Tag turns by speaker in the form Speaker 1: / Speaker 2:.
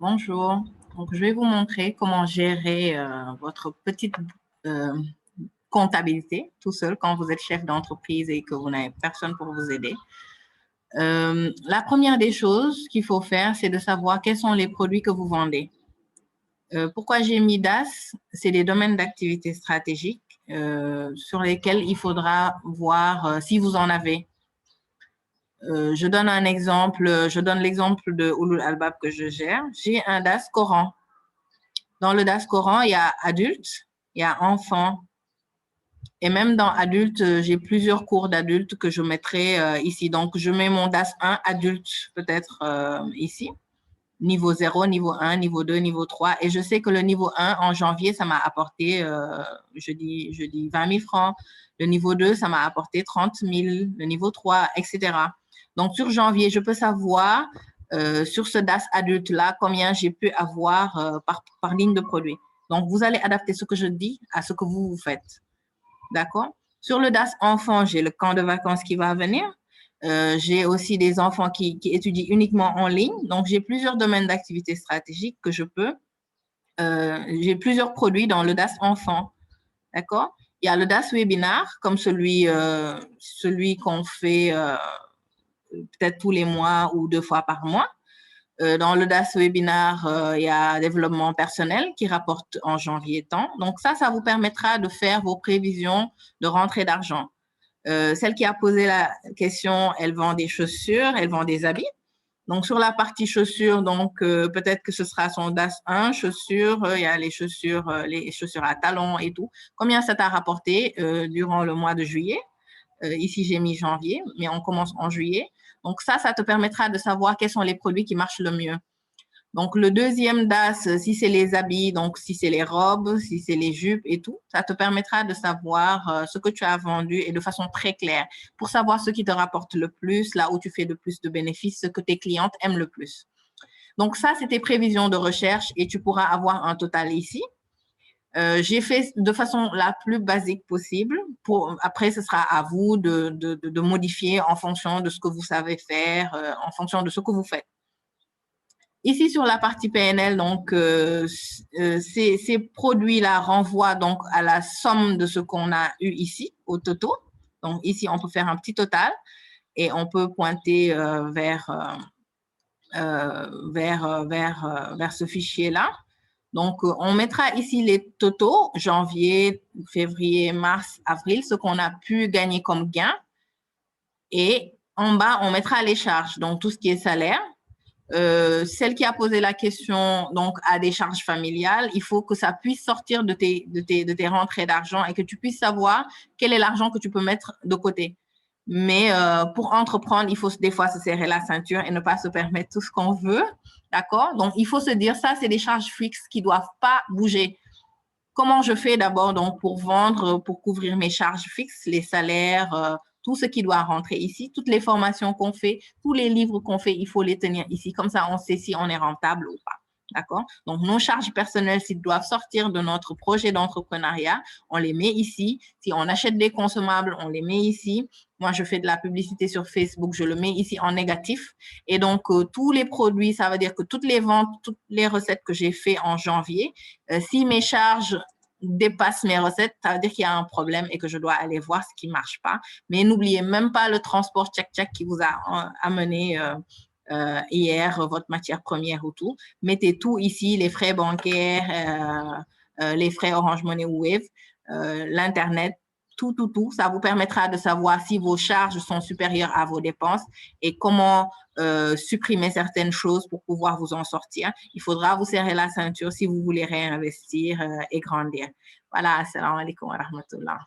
Speaker 1: Bonjour. Donc, je vais vous montrer comment gérer votre petite euh, comptabilité tout seul quand vous êtes chef d'entreprise et que vous n'avez personne pour vous aider. La première des choses qu'il faut faire, c'est de savoir quels sont les produits que vous vendez. Pourquoi j'ai mis DAS? C'est des domaines d'activité stratégiques sur lesquels il faudra voir si vous en avez. Je donne un exemple, je donne l'exemple de Ulul Albab que je gère. J'ai un DAS Coran. Dans le DAS Coran, il y a adultes, il y a enfants. Et même dans adultes, j'ai plusieurs cours d'adultes que je mettrai ici. Donc, je mets mon DAS 1 adulte peut-être ici. Niveau 0, niveau 1, niveau 2, niveau 3. Et je sais que le niveau 1, en janvier, ça m'a apporté, je dis 20 000 francs. Le niveau 2, ça m'a apporté 30 000. Le niveau 3, etc. Donc, sur janvier, je peux savoir sur ce DAS adulte-là combien j'ai pu avoir par ligne de produit. Donc, vous allez adapter ce que je dis à ce que vous faites. D'accord? Sur le DAS enfant, j'ai le camp de vacances qui va venir. J'ai aussi des enfants qui étudient uniquement en ligne. Donc, j'ai plusieurs domaines d'activité stratégique que je peux. J'ai plusieurs produits dans le DAS enfant. D'accord? Il y a le DAS webinar, comme celui qu'on fait peut-être tous les mois ou 2 fois par mois. Dans le DAS webinar, il y a développement personnel qui rapporte en janvier temps. Donc, ça vous permettra de faire vos prévisions de rentrée d'argent. Celle qui a posé la question, elle vend des chaussures, elle vend des habits. Donc, sur la partie chaussures, donc peut-être que ce sera son DAS 1, chaussures, il y a les chaussures à talons et tout. Combien ça t'a rapporté durant le mois de juillet? Ici, j'ai mis janvier, mais on commence en juillet. Donc, ça te permettra de savoir quels sont les produits qui marchent le mieux. Donc, le deuxième DAS, si c'est les habits, donc si c'est les robes, si c'est les jupes et tout, ça te permettra de savoir ce que tu as vendu et de façon très claire pour savoir ce qui te rapporte le plus, là où tu fais le plus de bénéfices, ce que tes clientes aiment le plus. Donc, ça, c'est tes prévisions de recherche et tu pourras avoir un total ici. J'ai fait de façon la plus basique possible. Après, ce sera à vous de modifier en fonction de ce que vous savez faire, en fonction de ce que vous faites. Ici, sur la partie PNL, donc, ces produits-là renvoient donc à la somme de ce qu'on a eu ici, au total. Donc, ici, on peut faire un petit total et on peut pointer vers ce fichier-là. Donc, on mettra ici les totaux, janvier, février, mars, avril, ce qu'on a pu gagner comme gain. Et en bas, on mettra les charges, donc tout ce qui est salaire. Celle qui a posé la question donc a des charges familiales, il faut que ça puisse sortir de tes rentrées d'argent et que tu puisses savoir quel est l'argent que tu peux mettre de côté. Mais pour entreprendre, il faut des fois se serrer la ceinture et ne pas se permettre tout ce qu'on veut. D'accord? Donc, il faut se dire, ça, c'est des charges fixes qui ne doivent pas bouger. Comment je fais d'abord donc pour vendre, pour couvrir mes charges fixes, les salaires, tout ce qui doit rentrer ici, toutes les formations qu'on fait, tous les livres qu'on fait, il faut les tenir ici. Comme ça, on sait si on est rentable ou pas. D'accord? Donc, nos charges personnelles, s'ils doivent sortir de notre projet d'entrepreneuriat, on les met ici. Si on achète des consommables, on les met ici. Moi, je fais de la publicité sur Facebook, je le mets ici en négatif. Et donc, tous les produits, ça veut dire que toutes les ventes, toutes les recettes que j'ai fait en janvier, si mes charges dépassent mes recettes, ça veut dire qu'il y a un problème et que je dois aller voir ce qui ne marche pas. Mais n'oubliez même pas le transport tchac-tchac qui vous a amené hier votre matière première ou tout. Mettez tout ici, les frais bancaires, les frais Orange Money ou Wave, l'Internet, tout. Ça vous permettra de savoir si vos charges sont supérieures à vos dépenses et comment supprimer certaines choses pour pouvoir vous en sortir. Il faudra vous serrer la ceinture si vous voulez réinvestir et grandir. Voilà, assalamu alaikum wa rahmatullah.